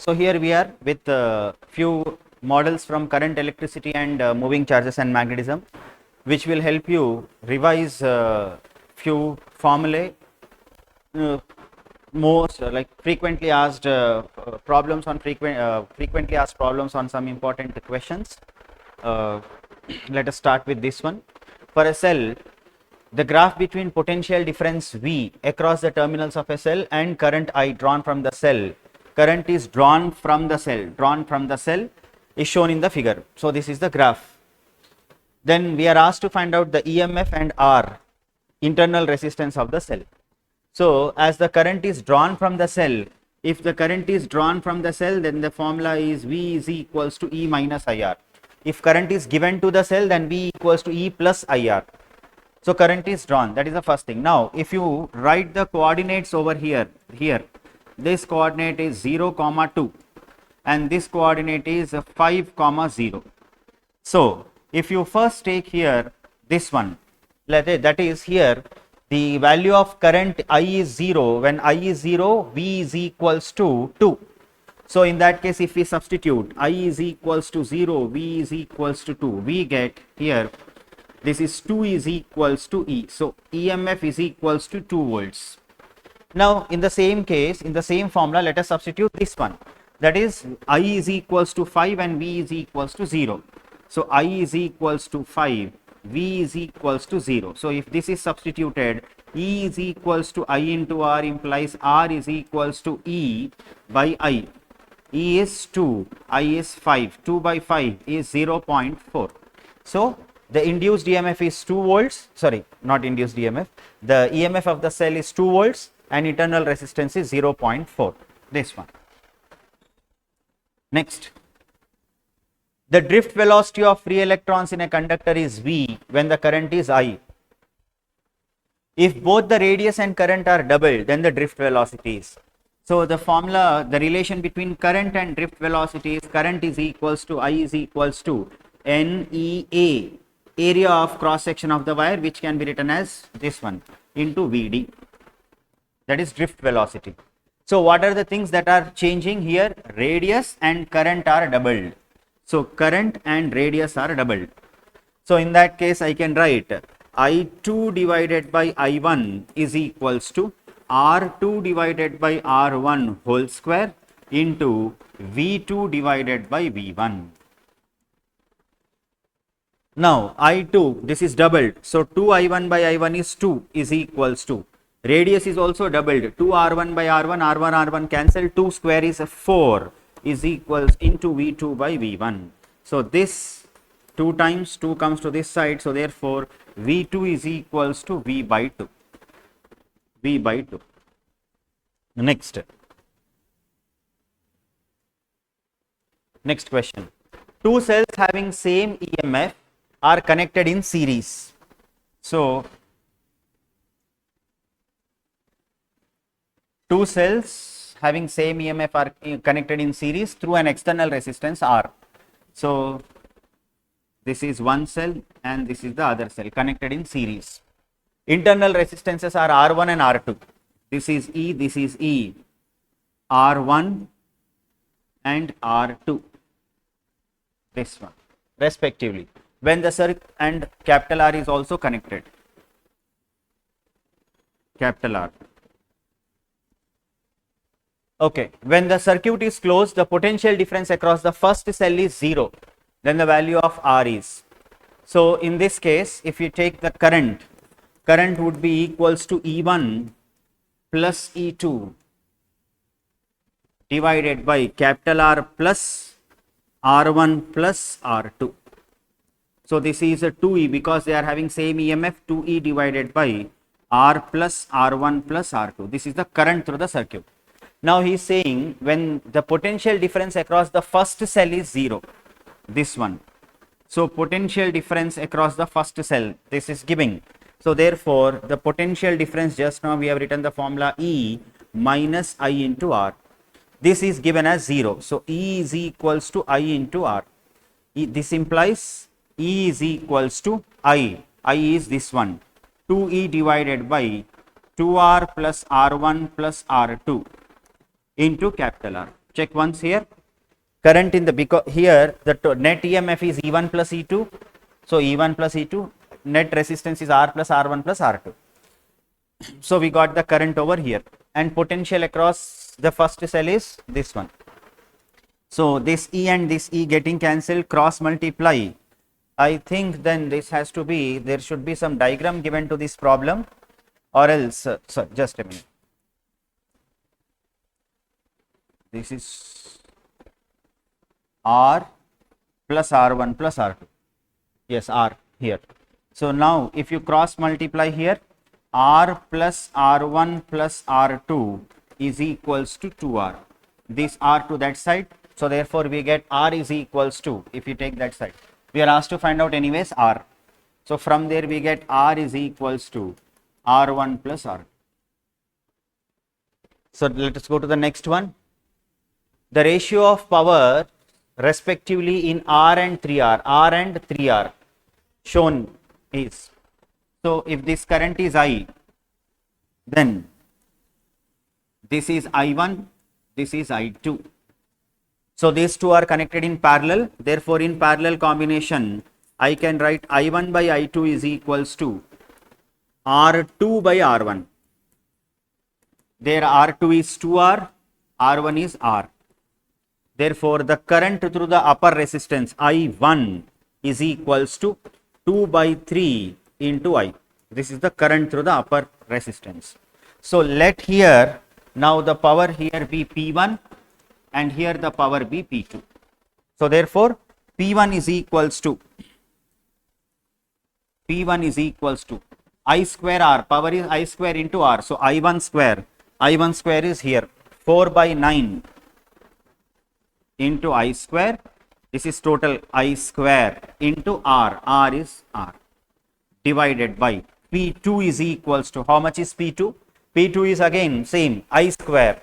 So here we are with few models from current, electricity and moving charges and magnetism, which will help you revise few formulae, most like frequently asked problems on frequently asked problems on some important questions. Let us start with this one. For a cell, the graph between potential difference V across the terminals of a cell and current I drawn from the cell. Current is drawn from the cell is shown in the figure. So this is the graph. Then we are asked to find out the EMF and R, internal resistance of the cell. So as the current is drawn from the cell, if the current is drawn from the cell, then the formula is V is equals to E minus IR. If current is given to the cell, then V equals to E plus IR. So current is drawn, that is the first thing. Now if you write the coordinates over here, this coordinate is 0, 2 and this coordinate is 5, 0. So if you first take here this one, that is here the value of current I is 0. When I is 0, V is equals to 2. So in that case, if we substitute I is equals to 0, V is equals to 2, we get here this is 2 is equals to E. So EMF is equals to 2 volts. Now in the same case, in the same formula, let us substitute this one. That is I is equals to 5 and V is equals to 0. So I is equals to 5, V is equals to 0. So if this is substituted, E is equals to I into R implies R is equals to E by I. E is 2, I is 5, 2 by 5 is 0.4. So the induced EMF is 2 volts, sorry, not induced EMF, the EMF of the cell is 2 volts and internal resistance is 0.4, this one. Next, the drift velocity of free electrons in a conductor is V when the current is I. If both the radius and current are doubled, then the drift velocity is. So the formula, the relation between current and drift velocity is current is equals to I is equals to NEA, area of cross section of the wire, which can be written as this one, into VD. That is drift velocity. So what are the things that are changing here? Radius and current are doubled. So current and radius are doubled. So in that case, I can write I2 divided by I1 is equals to R2 divided by R1 whole square into V2 divided by V1. Now I2, this is doubled. So 2I1 by I1 is 2 is equals to, radius is also doubled, 2R1 by R1, R1 cancel, 2 square is 4 is equals into V2 by V1. So this 2 times 2 comes to this side, so therefore V2 is equals to V by 2. V by 2. Next question. Two cells having same EMF are connected in series. So two cells having same EMF are connected in series through an external resistance R. So this is one cell and this is the other cell connected in series. Internal resistances are R1 and R2. This is E, R1 and R2, this one respectively, when the circuit and capital R is also connected, capital R. Okay, when the circuit is closed, the potential difference across the first cell is 0, then the value of R is. So in this case, if you take the current would be equals to E1 plus E2 divided by capital R plus R1 plus R2. So this is a 2E because they are having same EMF, 2E divided by R plus R1 plus R2. This is the current through the circuit. Now he is saying when the potential difference across the first cell is 0, this one. So potential difference across the first cell, this is giving. So therefore the potential difference, just now we have written the formula E minus I into R. This is given as 0. So E is equals to I into R. This implies E is equals to I. I is this one, 2E divided by 2R plus R1 plus R2 into capital R. Check once here. Current in the, because here the net EMF is E1 plus E2. So E1 plus E2, net resistance is R plus R1 plus R2. So we got the current over here, and potential across the first cell is this one. So this E and this E getting cancelled, cross multiply. I think then this has to be, there should be some diagram given to this problem, or else, sorry, just a minute. This is R plus R1 plus R2. Yes, R here. So now if you cross multiply here, R plus R1 plus R2 is equals to 2R. This R to that side. So therefore we get R is equals to, if you take that side, we are asked to find out anyways R. So from there we get R is equals to R1 plus R2. So let us go to the next one. The ratio of power respectively in R and 3R shown is, so if this current is I, then this is I1, this is I2. So these two are connected in parallel, therefore in parallel combination I can write I1 by I2 is equals to R2 by R1. There R2 is 2R, R1 is R. Therefore, the current through the upper resistance I1 is equals to 2 by 3 into I. This is the current through the upper resistance. So let here now the power here be P1 and here the power be P2. So therefore, P1 is equals to I square R, power is I square into R. So I1 square is here 4 by 9 into I square. This is total I square into R, R is R, divided by P2 is equals to, how much is P2? P2 is again same I square,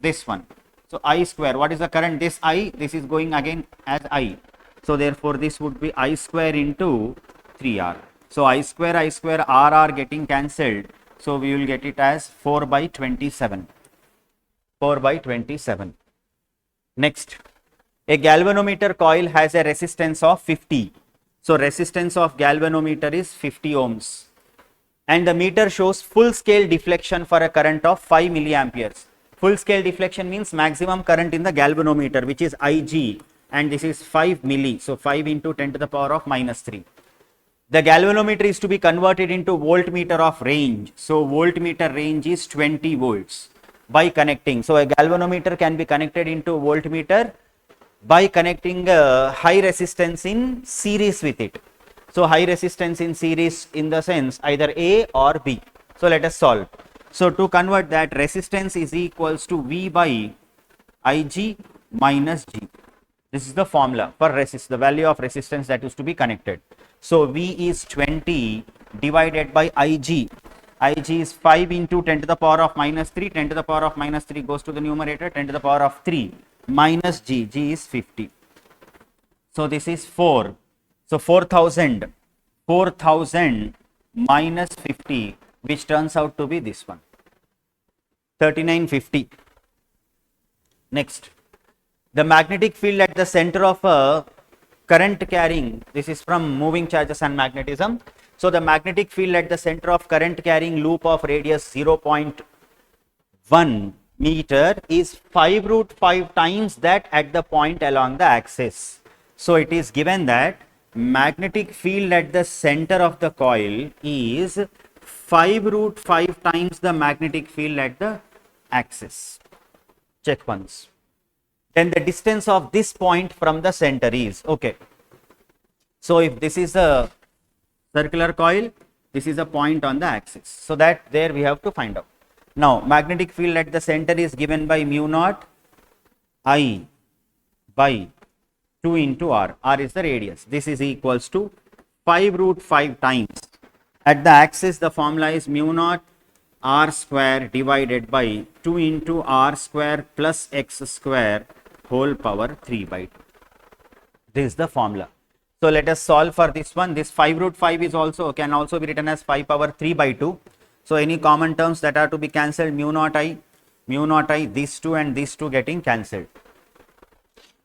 this one. So I square, what is the current? This I, this is going again as I. So therefore this would be I square into 3R. So I square R getting cancelled. So we will get it as 4 by 27. 4 by 27. Next, a galvanometer coil has a resistance of 50. So resistance of galvanometer is 50 ohms. And the meter shows full scale deflection for a current of 5 milliamperes. Full scale deflection means maximum current in the galvanometer, which is Ig, and this is 5 milli. So 5 into 10 to the power of minus 3. The galvanometer is to be converted into voltmeter of range. So voltmeter range is 20 volts by connecting. So a galvanometer can be connected into voltmeter by connecting high resistance in series with it. So high resistance in series in the sense either A or B. So let us solve. So to convert that, resistance is equals to V by Ig minus G. This is the formula for the value of resistance that is to be connected. So V is 20 divided by Ig. Ig is 5 into 10 to the power of minus 3. 10 to the power of minus 3 goes to the numerator. 10 to the power of 3 minus G. G is 50. So this is 4. So 4000 minus 50, which turns out to be this one, 3950. Next, the magnetic field at the center of a current carrying, this is from moving charges and magnetism. So the magnetic field at the center of current carrying loop of radius 0.1 meter is 5 root 5 times that at the point along the axis. So it is given that magnetic field at the center of the coil is 5 root 5 times the magnetic field at the axis. Check once. Then the distance of this point from the center is, okay. So if this is a circular coil, this is a point on the axis. So that there we have to find out. Now magnetic field at the center is given by mu naught I by 2 into R. R is the radius. This is equals to 5 root 5 times. At the axis, the formula is mu naught R square divided by 2 into R square plus X square whole power 3 by 2. This is the formula. So let us solve for this one. This 5 root 5 is also can also be written as 5 power 3 by 2. So any common terms that are to be cancelled, mu naught I, these two and these two getting cancelled.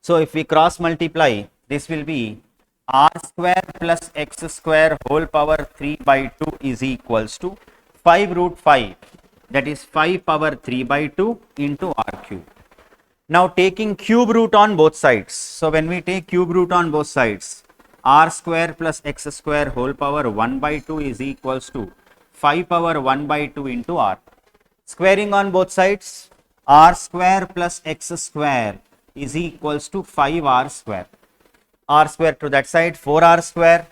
So if we cross multiply, this will be r square plus x square whole power 3 by 2 is equals to 5 root 5, that is 5 power 3 by 2 into r cube. Now taking cube root on both sides. So when we take cube root on both sides, r square plus x square whole power 1 by 2 is equals to 5 power 1 by 2 into r. Squaring on both sides, r square plus x square is equals to 5r square. R square to that side, 4r square.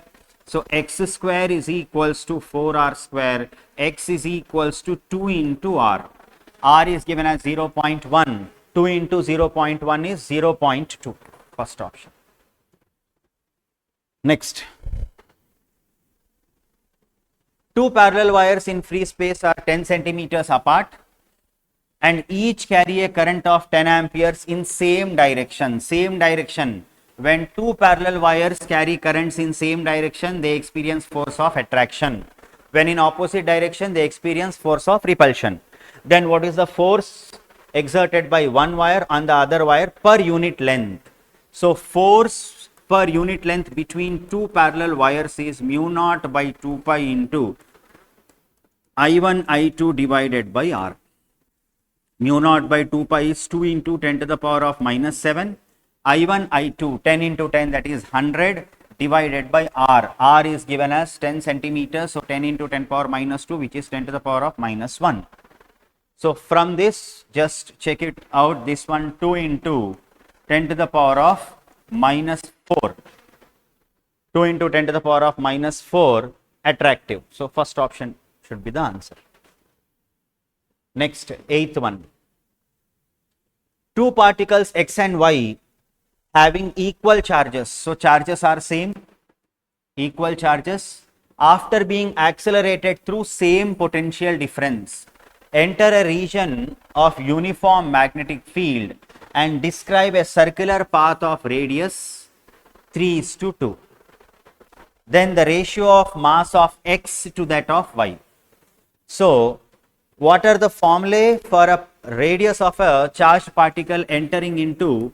So x square is equals to 4r square. X is equals to 2 into r. R is given as 0.1. 2 into 0.1 is 0.2. First option. Next. Two parallel wires in free space are 10 centimeters apart and each carry a current of 10 amperes in same direction. Same direction. When two parallel wires carry currents in same direction, they experience force of attraction. When in opposite direction, they experience force of repulsion. Then what is the force exerted by one wire on the other wire per unit length? So force per unit length between two parallel wires is mu naught by 2 pi into I1 I2 divided by R. Mu naught by 2 pi is 2 into 10 to the power of minus 7. I1 I2 10 into 10, that is 100 divided by R. R is given as 10 centimeters, so 10 into 10 power minus 2, which is 10 to the power of minus 1. So from this, just check it out, this one 2 into 10 to the power of minus 4. 2 into 10 to the power of minus 4 attractive. So first option should be the answer. Next, eighth one. Two particles x and y having equal charges. So charges are same, equal charges. After being accelerated through same potential difference, enter a region of uniform magnetic field and describe a circular path of radius 3:2. Then the ratio of mass of x to that of y. So what are the formulae for a radius of a charged particle entering into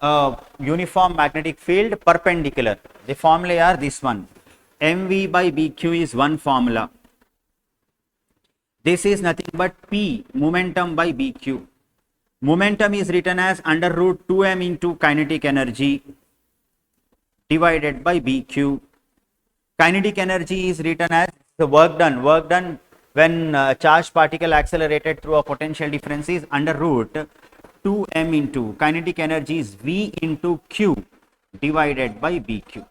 a uniform magnetic field perpendicular? The formulae are this one. mv by bq is one formula. This is nothing but p, momentum by bq. Momentum is written as under root 2m into kinetic energy divided by bq. Kinetic energy is written as the work done when charged particle accelerated through a potential difference is under root 2m into kinetic energy is v into q divided by bq.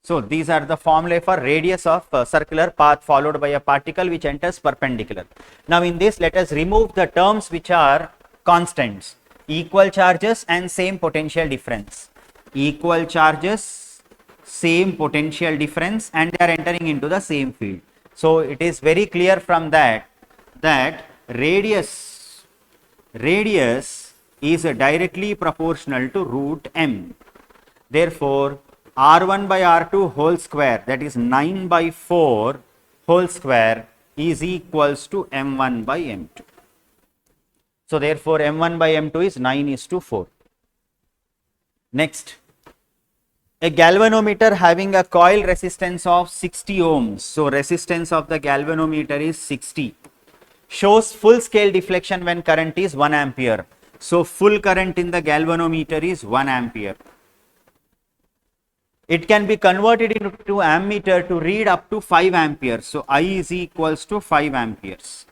So these are the formulae for radius of circular path followed by a particle which enters perpendicular. Now in this, let us remove the terms which are constants, equal charges and same potential difference. Equal charges, same potential difference, and they are entering into the same field. So it is very clear from that radius is directly proportional to root m. Therefore r1 by r2 whole square, that is 9 by 4 whole square, is equals to m1 by m2. So therefore m1 by m2 is 9:4. Next, a galvanometer having a coil resistance of 60 ohms. So resistance of the galvanometer is 60. Shows full scale deflection when current is 1 ampere. So full current in the galvanometer is 1 ampere. It can be converted into ammeter to read up to 5 amperes. So I is equals to 5 amperes.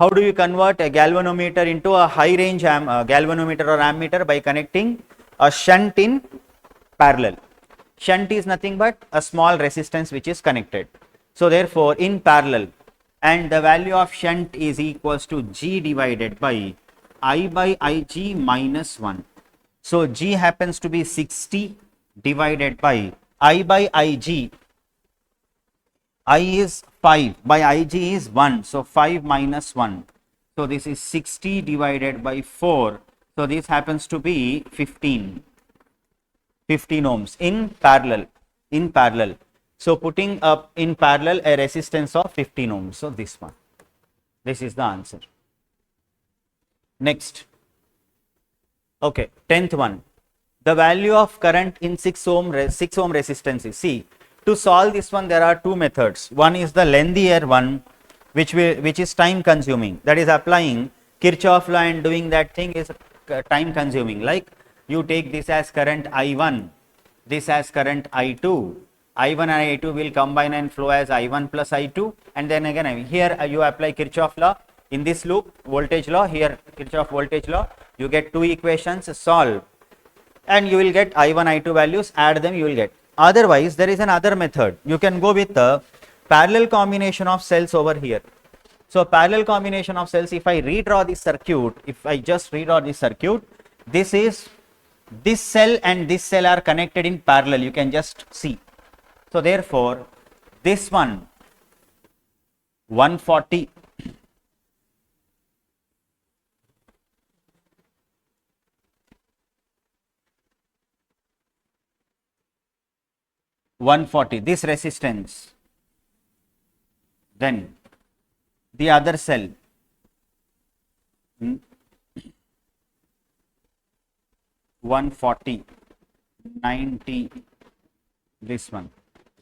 How do you convert a galvanometer into a high range galvanometer or ammeter? By connecting a shunt in parallel. Shunt is nothing but a small resistance which is connected. So therefore in parallel, and the value of shunt is equals to G divided by I by Ig minus 1. So G happens to be 60 divided by I by Ig. I is 5 by Ig is 1. So 5 minus 1. So this is 60 divided by 4. So this happens to be 15 ohms in parallel. So putting up in parallel a resistance of 15 ohms. So this one. This is the answer. Next. Okay, 10th one. the value of current in 6 ohm resistance is, see, to solve this one there are two methods. One is the lengthier one, which is time consuming, that is applying Kirchhoff law and doing that thing is time consuming. Like you take this as current I1, this as current I2, I1 and I2 will combine and flow as I1 plus I2, and then again here you apply Kirchhoff law in this loop, voltage law, here Kirchhoff voltage law, you get two equations, solve, and you will get I1, I2 values, add them, you will get. Otherwise, there is another method. You can go with the parallel combination of cells over here. So, parallel combination of cells, if I redraw this circuit, if I just redraw this circuit, this is, this cell and this cell are connected in parallel, you can just see. So, therefore, this one 140 this resistance, then the other cell 140 90 this one,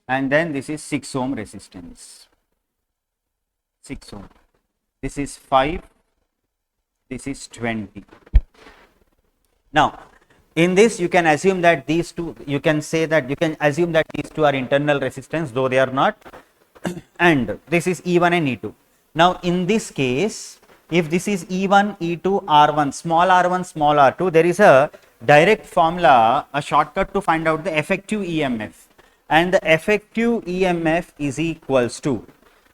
and then this is 6 ohm resistance, 6 ohm, this is 5, this is 20. Now in this you can assume that these two, you can assume that these two are internal resistance, though they are not, and this is E1 and E2. Now in this case, if this is E1, E2, R1, small r1, small r2, there is a direct formula, a shortcut to find out the effective EMF, and the effective EMF is equals to,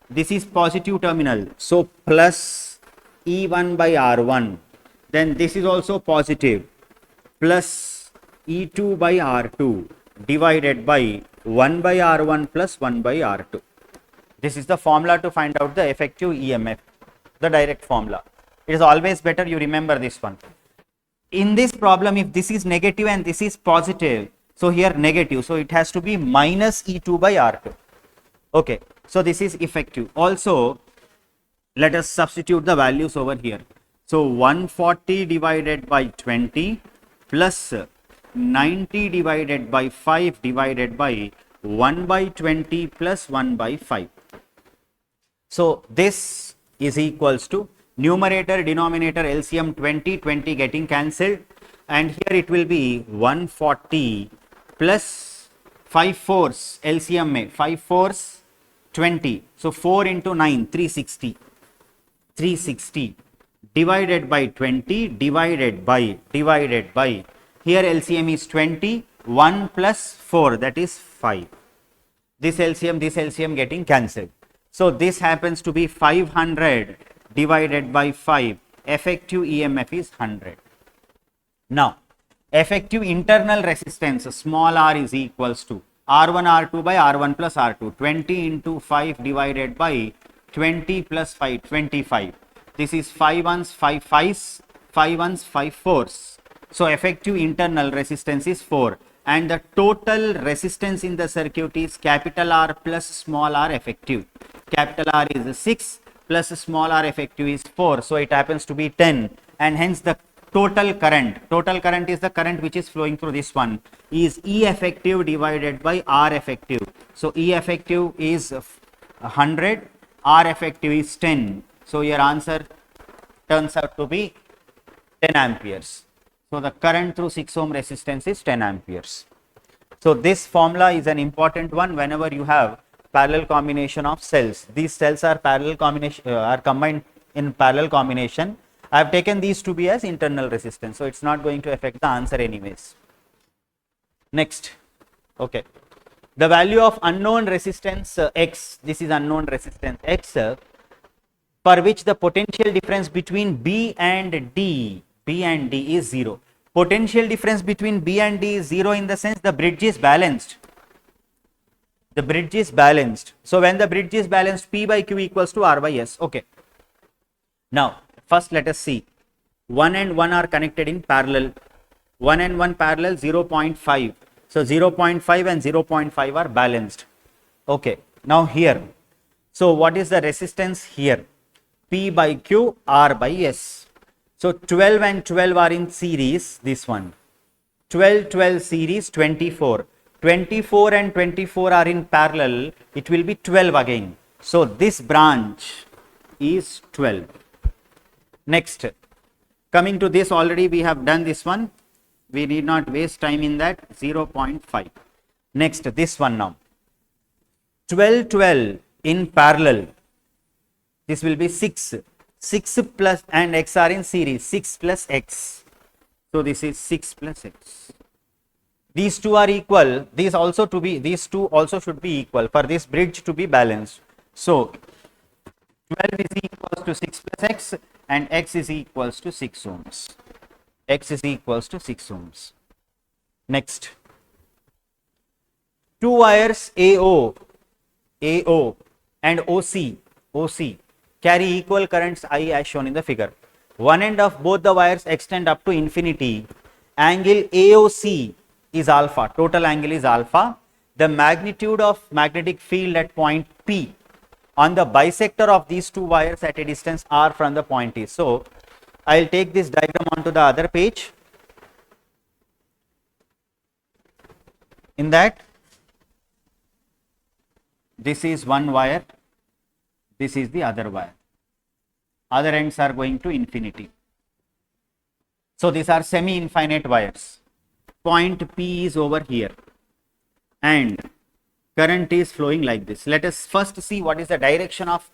this is positive terminal, so plus E1 by R1, then this is also positive, plus E2 by R2 divided by 1 by R1 plus 1 by R2. This is the formula to find out the effective EMF, the direct formula. It is always better you remember this one. In this problem, if this is negative and this is positive, so here negative, so it has to be minus E2 by R2. Okay, so this is effective. Also, let us substitute the values over here. So 140 divided by 20 plus 90 divided by 5 divided by 1 by 20 plus 1 by 5. So this is equals to numerator, denominator, LCM 20, 20 getting cancelled, and here it will be 140 plus 5 fours, LCM 5 fours 20, so 4 into 9, 360, 360 divided by 20 divided by, here LCM is 20, 1 plus 4, that is 5. This LCM getting cancelled. So this happens to be 500 divided by 5, effective EMF is 100. Now, effective internal resistance, small r, is equals to R1 R2 by R1 plus R2, 20 into 5 divided by 20 plus 5, 25. This is 5 ones, 5 fives, 5 ones, 5 fours. So effective internal resistance is 4, and the total resistance in the circuit is capital R plus small r effective. Capital R is 6 plus small r effective is 4, so it happens to be 10, and hence the total current is the current which is flowing through this one, is E effective divided by R effective. So E effective is 100, R effective is 10. So your answer turns out to be 10 amperes. So the current through 6 ohm resistance is 10 amperes. So this formula is an important one whenever you have parallel combination of cells. These cells are parallel combination, are combined in parallel combination. I have taken these to be as internal resistance, so it's not going to affect the answer anyways. Next, okay, the value of unknown resistance X, this is unknown resistance X, for which the potential difference between B and D is 0. Potential difference between B and D is 0 in the sense the bridge is balanced. The bridge is balanced. So when the bridge is balanced, P by Q equals to R by S. Okay. Now, first let us see. 1 and 1 are connected in parallel. 1 and 1 parallel 0.5. So 0.5 and 0.5 are balanced. Okay. Now here. So what is the resistance here? P by Q, R by S. So 12 and 12 are in series, this one. 12, 12 series 24. 24 and 24 are in parallel, it will be 12 again. So this branch is 12. Next, coming to this, already we have done this one. We need not waste time in that. 0.5. Next, this one now. 12, 12 in parallel. This will be 6. 6 plus and x are in series. 6 plus x. So this is 6 plus x. These two are equal. These two also should be equal for this bridge to be balanced. So 12 is equals to 6 plus x and x is equals to 6 ohms. X is equals to 6 ohms. Next, two wires AO and OC carry equal currents I as shown in the figure. One end of both the wires extend up to infinity. Angle AOC is alpha. Total angle is alpha. The magnitude of magnetic field at point P on the bisector of these two wires at a distance r from the point is. So I'll take this diagram onto the other page. In that, this is one wire, this is the other wire. Other ends are going to infinity. So these are semi-infinite wires. Point P is over here and current is flowing like this. Let us first see what is the direction of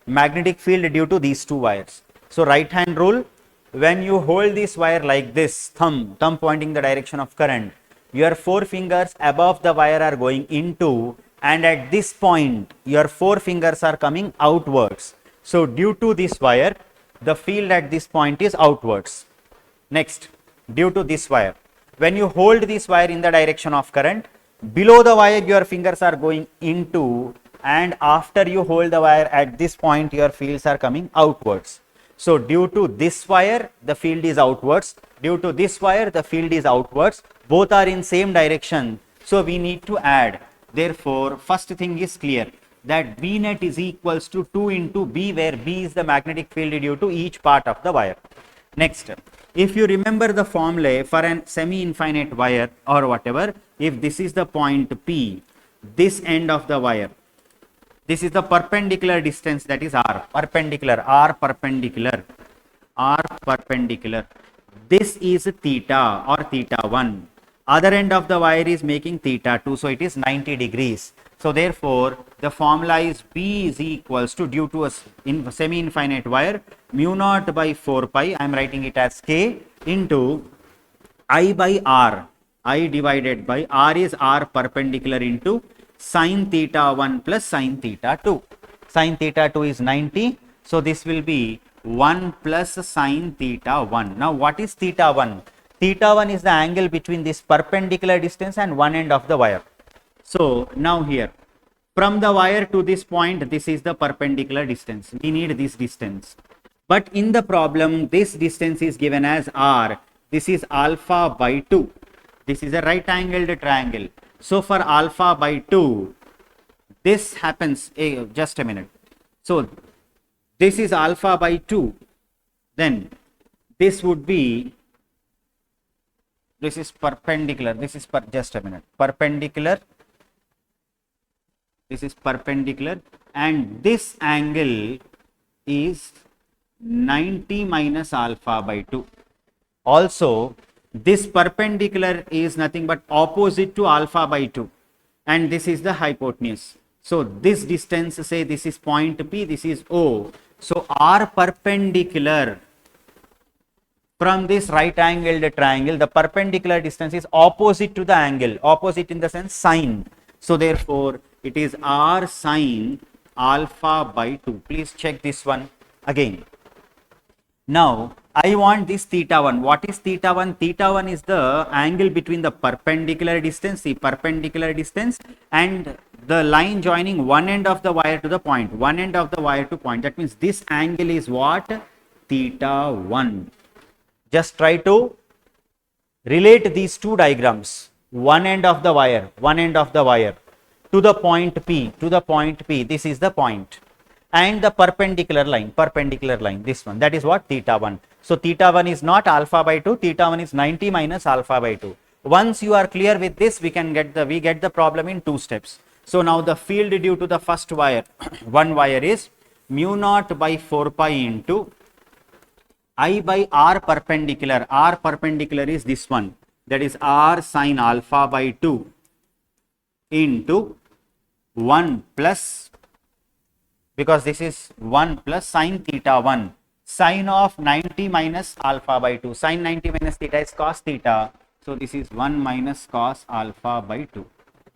magnetic field due to these two wires. So right hand rule, when you hold this wire like this, thumb pointing the direction of current, your four fingers above the wire are going into, and at this point your four fingers are coming outwards. So due to this wire, the field at this point is outwards. Next, due to this wire, when you hold this wire in the direction of current, below the wire your fingers are going into, and after you hold the wire at this point your fields are coming outwards. So due to this wire the field is outwards, due to this wire the field is outwards, both are in same direction, so we need to add. Therefore first thing is clear, that B net is equals to 2 into B, where B is the magnetic field due to each part of the wire. Next, if you remember the formula for an semi-infinite wire or whatever, if this is the point P, this end of the wire, this is the perpendicular distance, that is R perpendicular, this is theta or theta 1. Other end of the wire is making theta 2, so it is 90 degrees. So therefore the formula is B is equals to, due to a semi-infinite wire, mu naught by 4 pi, I am writing it as K, into I by R. I divided by R is R perpendicular into sin theta 1 plus sin theta 2. Sin theta 2 is 90. So this will be 1 plus sin theta 1. Now what is theta 1? Theta 1 is the angle between this perpendicular distance and one end of the wire. So now here, from the wire to this point, this is the perpendicular distance. We need this distance. But in the problem, this distance is given as R. This is alpha by 2. This is a right angled triangle. So for alpha by 2, this happens, just a minute. So this is alpha by 2. Then this would be, this is perpendicular. This is just a minute. Perpendicular. This is perpendicular, and this angle is 90 minus alpha by 2. Also, this perpendicular is nothing but opposite to alpha by 2, and this is the hypotenuse. So this distance, say this is point P, this is O. So R perpendicular from this right angled triangle, the perpendicular distance is opposite to the angle, opposite in the sense sine. So therefore it is R sine alpha by 2. Please check this one again. Now I want this theta 1. What is theta 1? Theta 1 is the angle between the perpendicular distance, the perpendicular distance, and the line joining one end of the wire to the point, one end of the wire to point. That means this angle is what? Theta 1. Just try to relate these two diagrams. One end of the wire, to the point P, this is the point, and the perpendicular line, this one, that is what? Theta 1. So theta 1 is not alpha by 2, theta 1 is 90 minus alpha by 2. Once you are clear with this, we get the problem in 2 steps. So now the field due to the first wire, one wire is mu naught by 4 pi into I by r perpendicular. R perpendicular is this one, that is r sine alpha by 2 into 1 plus, because this is 1 plus sine theta 1, sine of 90 minus alpha by 2. Sine 90 minus theta is cos theta. So this is 1 minus cos alpha by 2.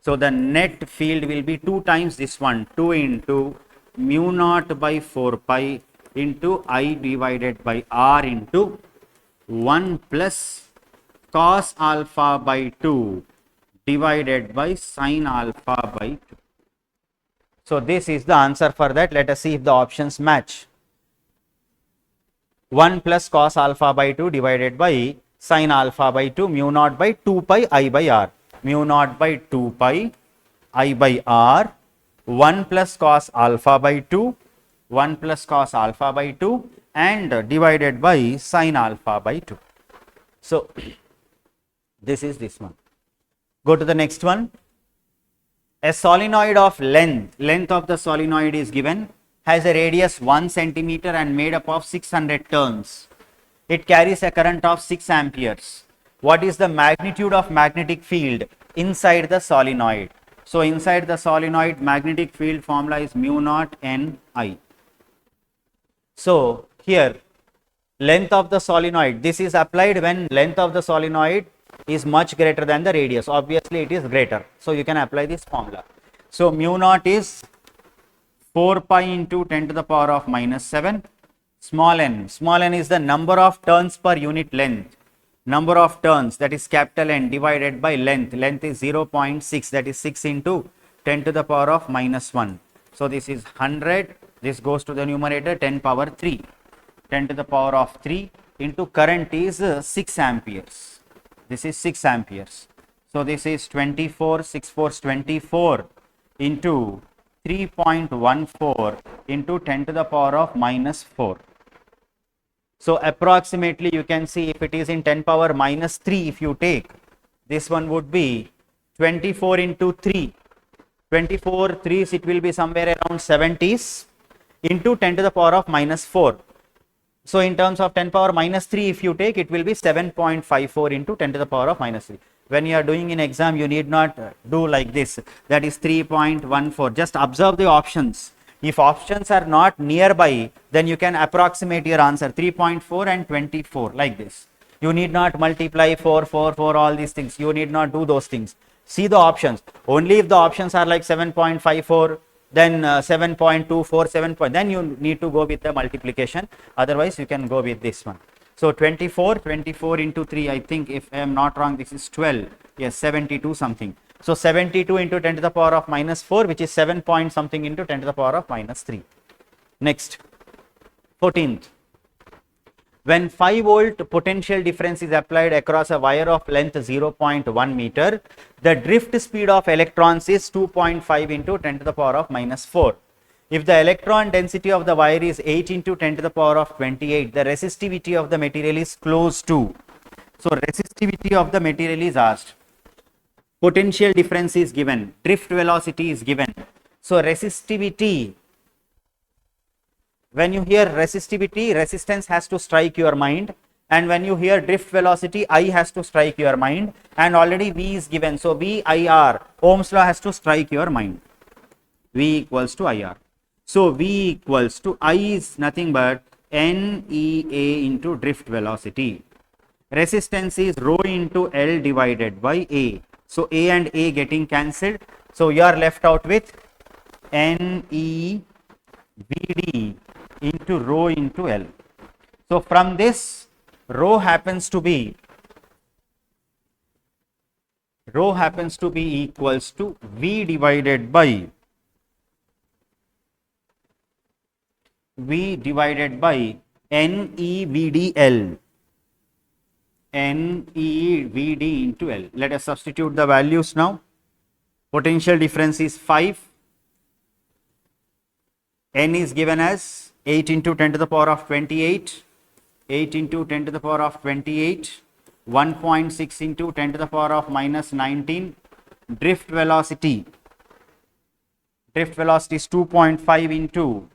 So the net field will be 2 times this one, 2 into mu naught by 4 pi into I divided by r into 1 plus cos alpha by 2 divided by sine alpha by 2. So this is the answer for that. Let us see if the options match. 1 plus cos alpha by 2 divided by sine alpha by 2, mu naught by 2 pi I by r. Mu naught by 2 pi I by r, 1 plus cos alpha by 2, 1 plus cos alpha by 2 and divided by sine alpha by 2. So this is this one. Go to the next one. A solenoid of length of the solenoid is given, has a radius 1 centimeter and made up of 600 turns. It carries a current of 6 amperes. What is the magnitude of magnetic field inside the solenoid? So inside the solenoid, magnetic field formula is mu naught n I. So here, length of the solenoid, this is applied when length of the solenoid is much greater than the radius. Obviously it is greater, so you can apply this formula. So mu naught is 4 pi into 10 to the power of minus 7. Small n is the number of turns per unit length. Number of turns, that is capital N, divided by length. Length is 0.6, that is 6 into 10 to the power of minus 1. So this is 100, this goes to the numerator, 10 power 3. 10 to the power of 3 into current is 6 amperes. This is 6 amperes. So this is 24, 6 4 24 into 3.14 into 10 to the power of minus 4. So approximately you can see, if it is in 10 power minus 3, if you take, this one would be 24 into 3. 24 3s, it will be somewhere around 70s into 10 to the power of minus 4. So in terms of 10 power minus 3, if you take, it will be 7.54 into 10 to the power of minus 3. When you are doing in exam, you need not do like this, that is 3.14. Just observe the options. If options are not nearby, then you can approximate your answer, 3.4 and 24, like this. You need not multiply 4, 4, 4, all these things. You need not do those things. See the options. Only if the options are like 7.54, then 7.24, 7. Then you need to go with the multiplication. Otherwise, you can go with this one. So 24 into 3, I think, if I am not wrong, this is 12. Yes, 72 something. So 72 into 10 to the power of minus 4, which is 7 point something into 10 to the power of minus 3. Next, 14th. When 5 volt potential difference is applied across a wire of length 0.1 meter, the drift speed of electrons is 2.5 into 10 to the power of minus 4. If the electron density of the wire is 8 into 10 to the power of 28, the resistivity of the material is close to. So resistivity of the material is asked. Potential difference is given. Drift velocity is given. So resistivity, when you hear resistivity, resistance has to strike your mind. And when you hear drift velocity, I has to strike your mind. And already V is given. So VIR, Ohm's law has to strike your mind. V equals to IR. So V equals to I is nothing but NEA into drift velocity. Resistance is rho into L divided by A. So A and A getting cancelled. So you are left out with NEVD into rho into L. So from this, rho happens to be equals to V divided by NEVDL. NEVD into L. Let us substitute the values now. Potential difference is 5. N is given as 8 into 10 to the power of 28. 8 into 10 to the power of 28. 1.6 into 10 to the power of minus 19. Drift velocity is 2.5 into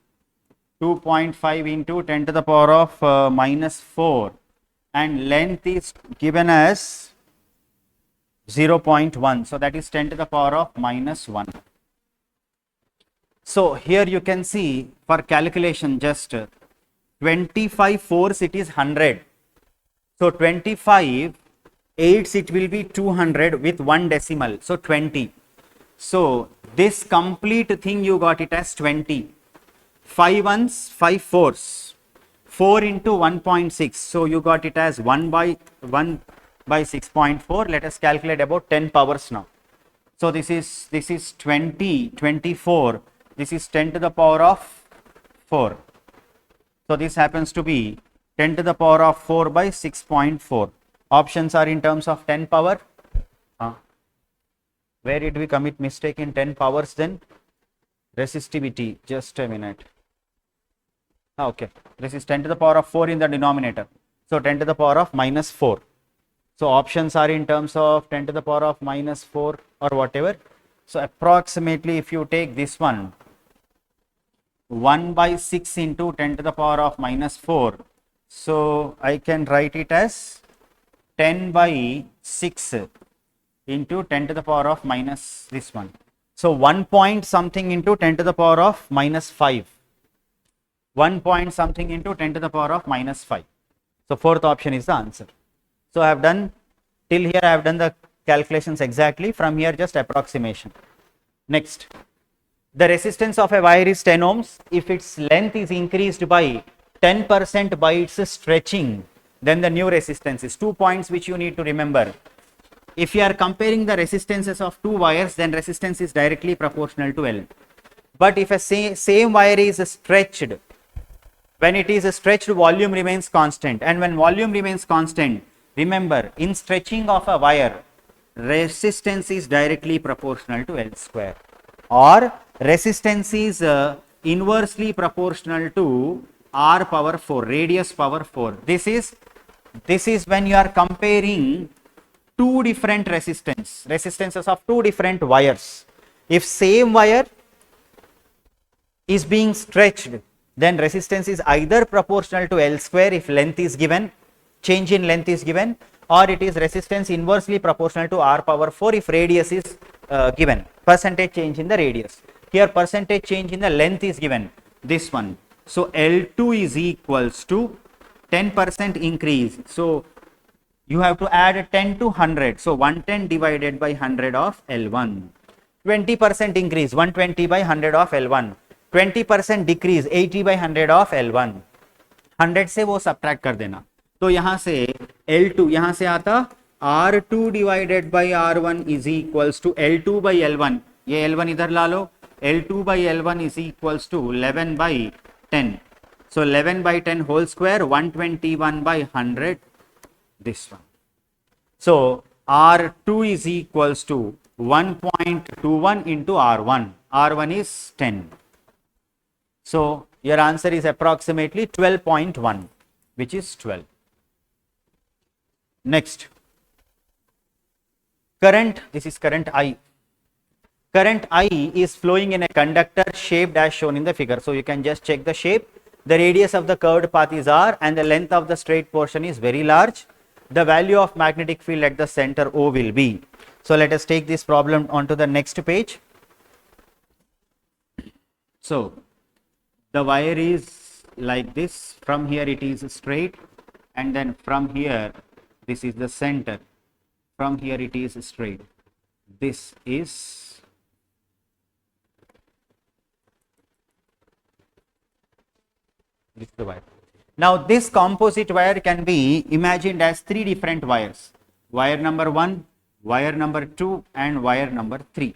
10 to the power of minus 4, and length is given as 0.1, so that is 10 to the power of minus 1. So here you can see, for calculation, just 25 fours it is 100. So 25 eights it will be 200 with 1 decimal, so 20. So this complete thing you got it as 20. 5 ones, 5 fours, 4 into 1.6, so you got it as 1 by 6.4. Let us calculate about 10 powers now. So this is 20, 24, this is 10 to the power of 4. So this happens to be 10 to the power of 4 by 6.4. Options are in terms of 10 power. Where did we commit mistake in 10 powers then? Resistivity, just a minute. Okay, this is 10 to the power of 4 in the denominator. So 10 to the power of minus 4. So options are in terms of 10 to the power of minus 4 or whatever. So approximately if you take this one, 1 by 6 into 10 to the power of minus 4. So I can write it as 10 by 6 into 10 to the power of minus this one. So 1 point something into 10 to the power of minus 5. 1 point something into 10 to the power of minus 5. So fourth option is the answer. So I have done till here, I have done the calculations exactly. From here just approximation. Next, the resistance of a wire is 10 ohms. If its length is increased by 10% by its stretching, then the new resistance is 2 points which you need to remember. If you are comparing the resistances of two wires, then resistance is directly proportional to L. But if a same wire is stretched, when it is stretched, volume remains constant, and when volume remains constant, remember, in stretching of a wire, resistance is directly proportional to L square, or resistance is inversely proportional to R power 4, radius power 4. This is when you are comparing two different resistances of two different wires. If same wire is being stretched, then resistance is either proportional to L square if length is given, change in length is given, or it is resistance inversely proportional to R power 4 if radius is given, percentage change in the radius. Here percentage change in the length is given, this one. So L2 is equals to 10% increase. So you have to add 10 to 100. So 110 divided by 100 of L1. 20% increase, 120 by 100 of L1. 20% decrease, 80 by 100 of L1. 100 से वो subtract कर देना. तो यहाँ से L2, यहाँ से आता R2 divided by R1 is equals to L2 by L1. ये L1 इधर ला लो. L2 by L1 is equals to 11 by 10. So 11 by 10 whole square, 121 by 100, this one. So R2 is equals to 1.21 into R1. R1 is 10. So your answer is approximately 12.1, which is 12. Next, current, this is current I. Current I is flowing in a conductor shaped as shown in the figure. So you can just check the shape. The radius of the curved path is R and the length of the straight portion is very large. The value of magnetic field at the center O will be. So let us take this problem onto the next page. So the wire is like this. From here it is straight, and then from here this is the center. From here it is straight. This is the wire. Now this composite wire can be imagined as three different wires. Wire number 1, wire number 2 and wire number 3.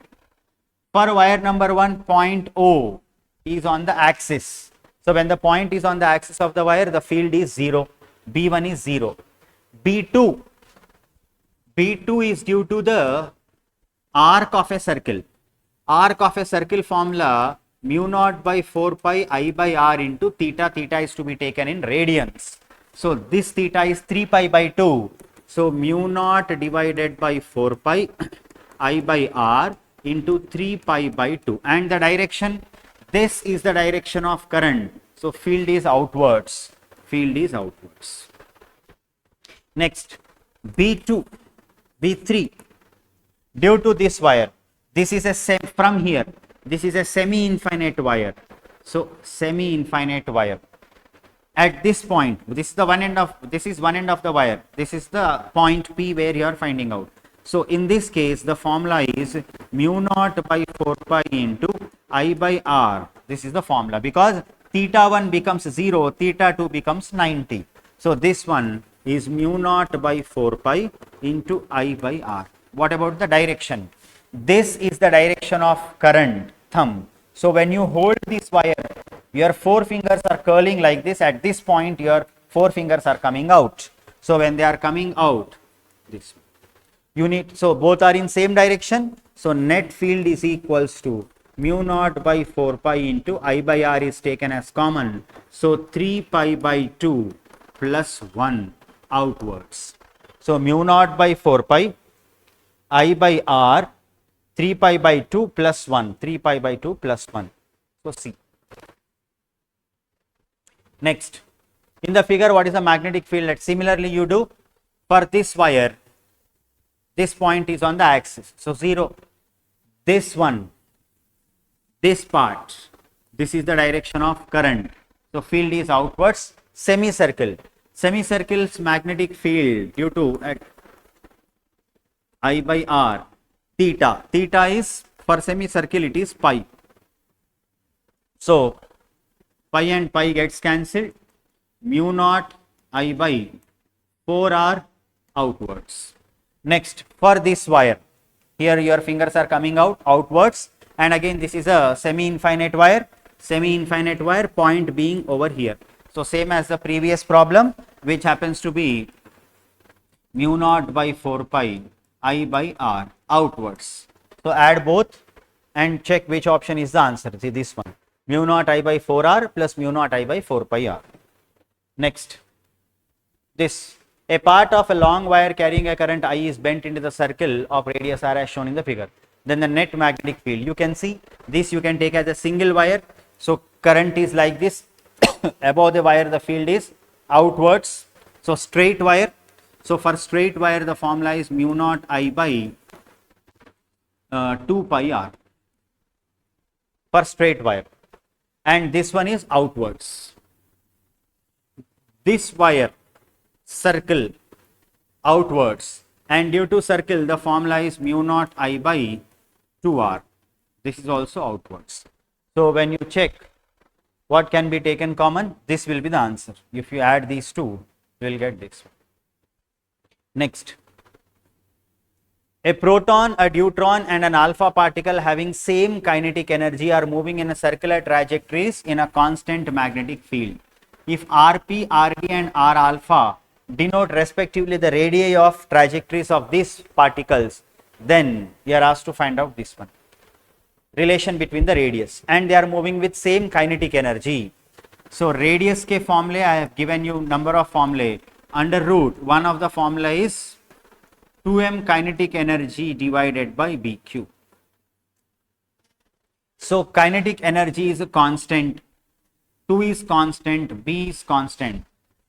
For wire number 1, point O is on the axis. So when the point is on the axis of the wire, the field is 0. B1 is 0. B2 is due to the arc of a circle. Arc of a circle formula, mu naught by 4 pi I by R into theta. Theta is to be taken in radians. So this theta is 3 pi by 2. So mu naught divided by 4 pi I by r into 3 pi by 2. And the direction, this is the direction of current. So field is outwards. Field is outwards. Next, B2, B3. Due to this wire, this is a from here, this is a semi-infinite wire. So semi-infinite wire. At this point, this is one end of the wire. This is the point P where you are finding out. So in this case, the formula is mu naught by 4 pi into I by r. This is the formula, because theta 1 becomes 0, theta 2 becomes 90. So this one is mu naught by 4 pi into I by r. What about the direction? This is the direction of current, thumb. So when you hold this wire, your 4 fingers are curling like this. At this point, your 4 fingers are coming out. So when they are coming out, this you need, so both are in same direction. So net field is equals to mu naught by 4 pi into I by r is taken as common. So 3 pi by 2 plus 1 outwards. So mu naught by 4 pi I by r, 3 pi by 2 plus 1, 3 pi by 2 plus 1. So C. Next, in the figure, what is the magnetic field? That similarly you do for this wire. This point is on the axis. So 0. This one, this part, this is the direction of current. So field is outwards. Semicircle. Semicircle's magnetic field due to at I by r, theta. Theta is, for semicircle it is pi. So pi and pi gets cancelled. Mu naught I by 4r outwards. Next, for this wire, here your fingers are coming out outwards, and again this is a semi-infinite wire. Semi-infinite wire, point being over here. So same as the previous problem, which happens to be mu naught by 4 pi I by r outwards. So add both and check which option is the answer. See this one, mu naught I by 4r plus mu naught I by 4 pi r. Next, this, a part of a long wire carrying a current I is bent into the circle of radius r as shown in the figure. Then the net magnetic field, you can see this, you can take as a single wire. So current is like this. Above the wire the field is outwards. So straight wire. So for straight wire the formula is mu naught I by 2 pi r for straight wire, and this one is outwards. This wire, circle, outwards, and due to circle the formula is mu naught I by 2r. This is also outwards. So when you check what can be taken common, this will be the answer. If you add these two, you will get this one. Next, a proton, a deuteron and an alpha particle having same kinetic energy are moving in a circular trajectories in a constant magnetic field. If Rp, Rd and R alpha denote respectively the radii of trajectories of these particles, then you are asked to find out this one, relation between the radius, and they are moving with same kinetic energy. So radius ke formulae, I have given you number of formulae. Under root, one of the formula is 2m kinetic energy divided by bq. So kinetic energy is a constant, 2 is constant, b is constant.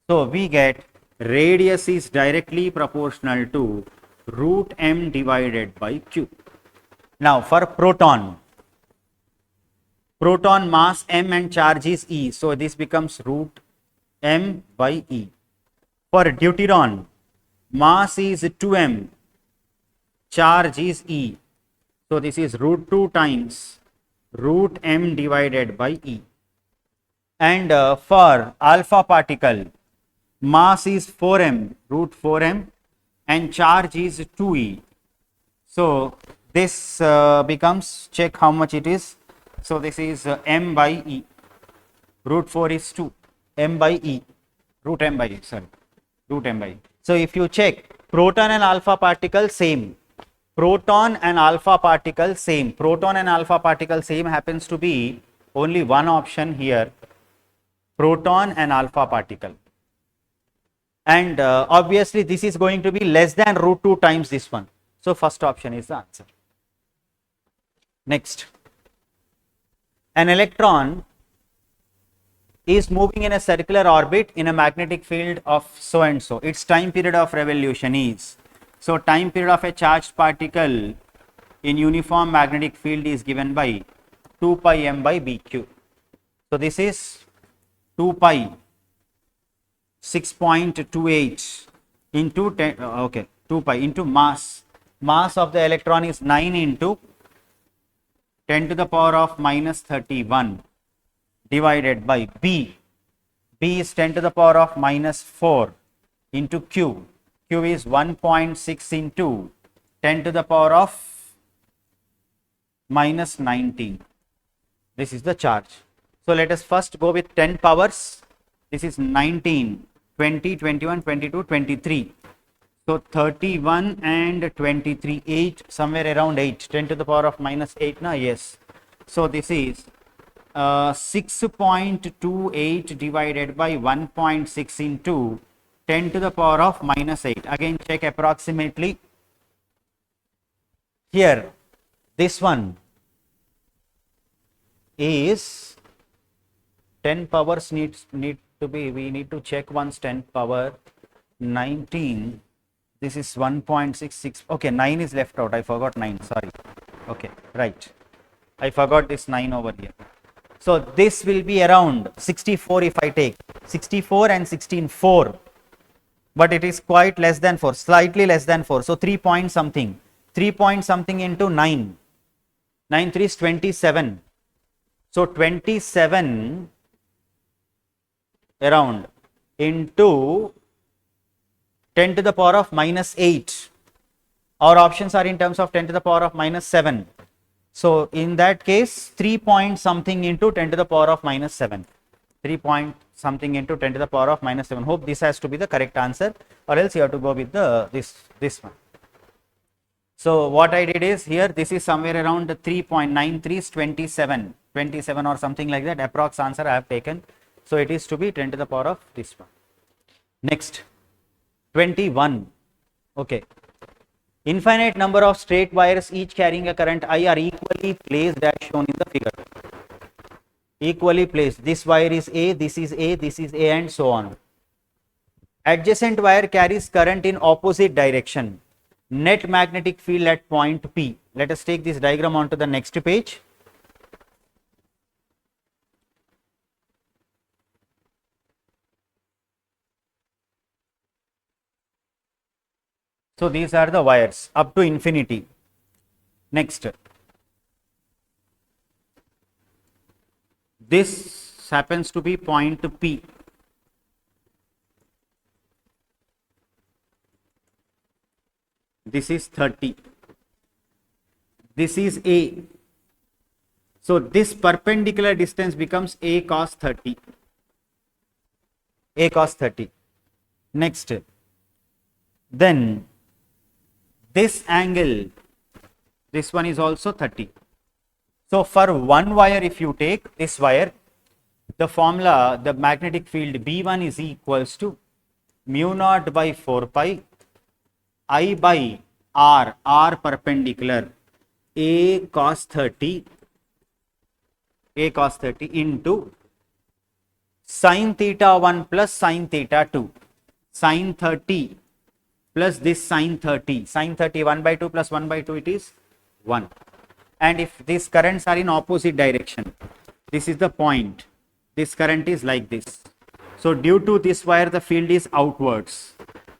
So we get radius is directly proportional to root m divided by q. Now for proton, proton mass m and charge is e, so this becomes root m by e. For deuteron, mass is 2m, charge is e, so this is root 2 times root m divided by e. And for alpha particle, mass is 4m, root 4m, and charge is 2e. So this becomes, check how much it is. So this is m by e, root 4 is 2, m by e, root m by e, sorry, root m by e. So if you check, proton and alpha particle same, proton and alpha particle same, proton and alpha particle same happens to be only one option here, proton and alpha particle. and obviously this is going to be less than root 2 times this one. So first option is the answer. Next, an electron is moving in a circular orbit in a magnetic field of so and so. Its time period of revolution is, so time period of a charged particle in uniform magnetic field is given by 2 pi m by bq. So this is 2 pi 6.28 into 10, okay, 2 pi into mass. Mass of the electron is 9 into 10 to the power of minus 31 divided by B. B is 10 to the power of minus 4 into Q. Q is 1.6 into 10 to the power of minus 19. This is the charge. So let us first go with 10 powers. This is 19, 20, 21, 22, 23. So 31 and 23, 8, somewhere around 8, 10 to the power of minus 8, na? Yes. So this is 6.28 divided by 1.6 into 10 to the power of minus 8. Again check approximately. Here this one is 10 powers need to be, we need to check once 10 power 19. This is 1.66. Okay, 9 is left out. I forgot 9. Sorry. Okay, right. I forgot this 9 over here. So this will be around 64 if I take 64 and 16, 4. But it is quite less than 4, slightly less than 4. So 3 point something. 3 point something into 9. 9 3 is 27. So 27 around into 10 to the power of minus 8. Our options are in terms of 10 to the power of minus 7. So in that case, 3 point something into 10 to the power of minus 7. 3 point something into 10 to the power of minus 7. Hope this has to be the correct answer, or else you have to go with the this one. So what I did is, here this is somewhere around 3.93 is 27 or something like that. Approx answer I have taken. So it is to be 10 to the power of this one. Next, 21. Okay. Infinite number of straight wires each carrying a current I are equally placed as shown in the figure. Equally placed. This wire is A, this is A, this is A, and so on. Adjacent wire carries current in opposite direction. Net magnetic field at point P. Let us take this diagram onto the next page. So these are the wires up to infinity. Next, this happens to be point P. This is 30. This is A. So this perpendicular distance becomes A cos 30. A cos 30. Next, then this angle, this one is also 30. So for one wire, if you take this wire, the formula, the magnetic field B1 is equals to mu naught by 4 pi I by R perpendicular A cos 30 into sin theta 1 plus sin theta 2. Sin 30 plus this sin 30. Sin 30 1 by 2 plus 1 by 2, it is 1. And if these currents are in opposite direction, this is the point. This current is like this. So due to this wire, the field is outwards.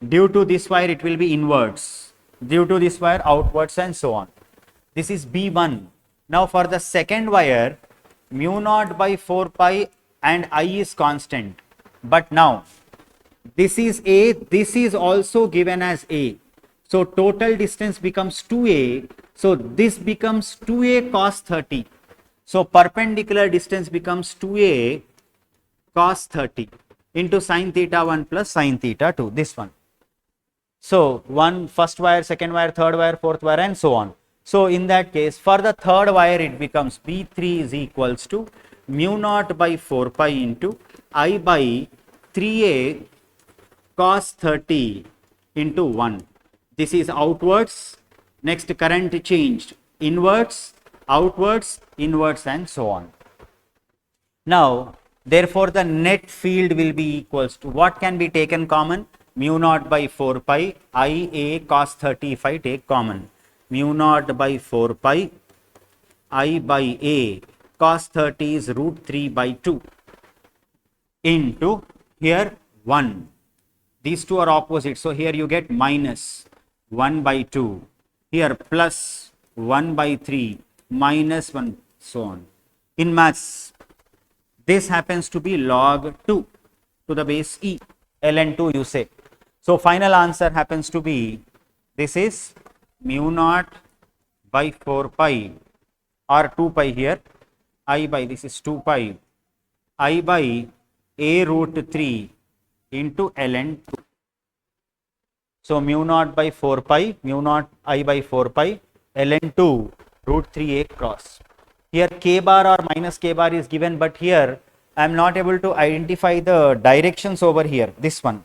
Due to this wire, it will be inwards. Due to this wire, outwards, and so on. This is B1. Now for the second wire, mu naught by 4 pi and I is constant. But now this is A, this is also given as A. So total distance becomes 2A. So this becomes 2A cos 30. So perpendicular distance becomes 2A cos 30 into sin theta 1 plus sin theta 2. This one. So one first wire, second wire, third wire, fourth wire, and so on. So in that case, for the third wire, it becomes B3 is equals to mu naught by 4 pi into I by 3A cos 30 into 1. This is outwards. Next current changed inwards, outwards, inwards, and so on. Now, therefore, the net field will be equals to what can be taken common? Mu naught by 4 pi I A cos 30 if I take common. Mu naught by 4 pi I by A cos 30 is root 3 by 2 into here 1. These two are opposite. So, here you get minus 1 by 2. Here plus 1 by 3 minus 1, so on. In maths, this happens to be log 2 to the base e, ln 2 you say. So, final answer happens to be, this is mu naught by 4 pi or 2 pi here, I by, this is 2 pi, I by a root 3 into ln 2. So, mu naught by 4 pi, mu naught I by 4 pi, ln 2 root 3 a cross. Here k bar or minus k bar is given, but here I am not able to identify the directions over here, this one.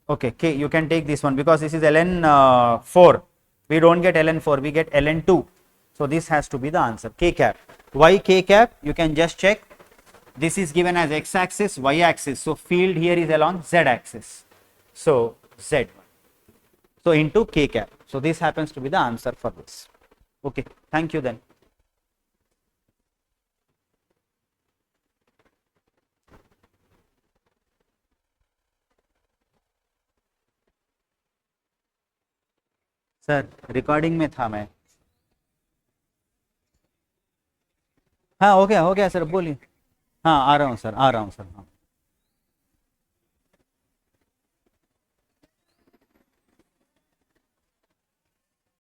Okay, k, you can take this one because this is ln 4. We don't get ln 4, we get ln 2. So, this has to be the answer, k cap. Why k cap? You can just check. This is given as x axis, y axis. So, field here is along z axis. So, z1. So, into k cap. So, this happens to be the answer for this. Okay, thank you then. Sir recording में था मैं. हाँ हो गया sir, बोलिए. हाँ आ रहा हूँ सर, आ रहा हूँ सर. हाँ